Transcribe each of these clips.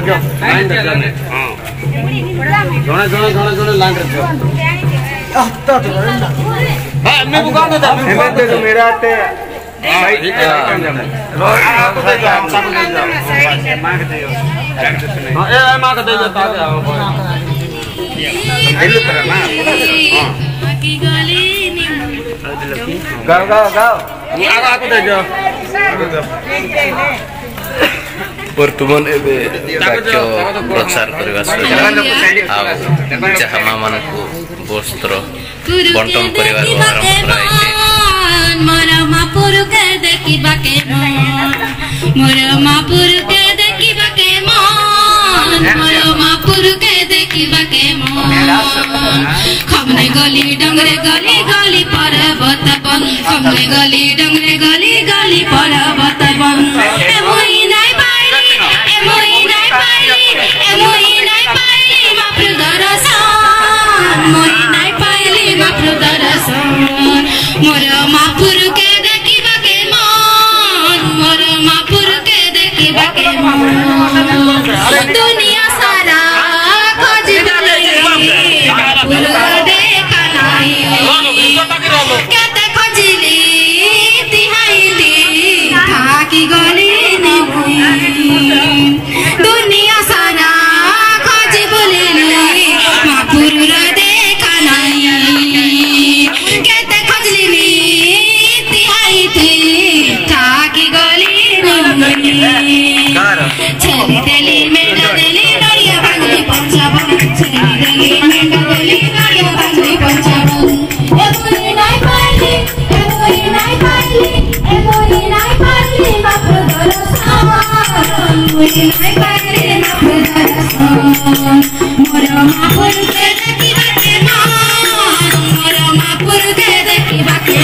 line रे जाने हां जोने लाइन रे जाओ आता तो हां मैं बुका दे मैं दे दो मेरा आते भाई ठीक है आप दे जाओ मां के दे हां ए मां के दे जाता है हेलो तेरा ना हां की गली गाओ गाओ गाओ आगा को दे जाओ वर्तमान एबे वाक्य प्रचार करबा जहाँ माँ मान को वस्त्र बंटन करबार आरंभ कराइछे मोर मापुर के देखिबा के मोर मापुर के देखिबा के मोर मापुर के देखिबा के खमने गली डंगरे गली गली पर्वत बन खमने गली डंगरे गली गली पर्वत बन ए मोई नाइ पाइली ए मोई नाइ पाइली ए मोई नाइ पाइली मापुर दरसन मोई नाइ पाइली मापुर दरसन मोर मापुर के देखिबा के मोर मापुर के देखिबा के दुनिया सारा खोज गली मापुर देखा नाही केते खोजली तिहाइली थाकी गली नहीं दुनिया सारा खोज बुलिली मापुर देखा नाही केते खोजली तिहाइली थाकी गली नहीं छेली देली मेंढा देली नड़िया भांगली पंचावन छेली देली मेंढा देली नड़िया भांगली पंचावन ए मोई नाइ पाइली ए मोई नाइ पाइली ए मोई नाइ पाइली मापुर दरसन मोई नाइ पाइली मापुर दरसन मोर मापुर के देखिबा के मोर मापुर के देखिबा के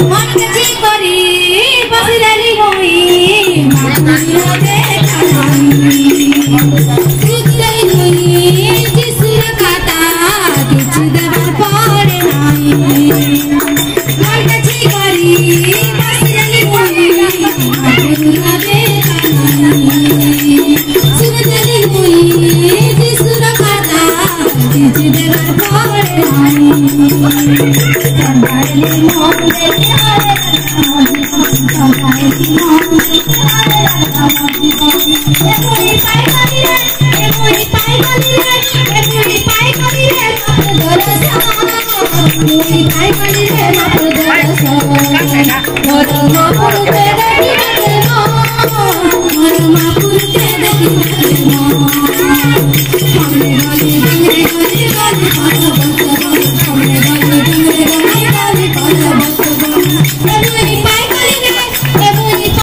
मन के जी करी बसिलेली मोई मापुर देखा नाही सुतई मोई जिसुर खाता किछ देबार पड़े नाही मन के जी करी बसिलेली मोई मापुर देखा नाही सुतई मोई जिसुर खाता किछ देबार पड़े नाही संभाले मोन देखे आरे संभाले मोन देखे आरे ए मोई पाई गली रे ए मोई पाई गली रे ए मोई पाई गली रे मापुर दरसन मोई पाई गली रे मापुर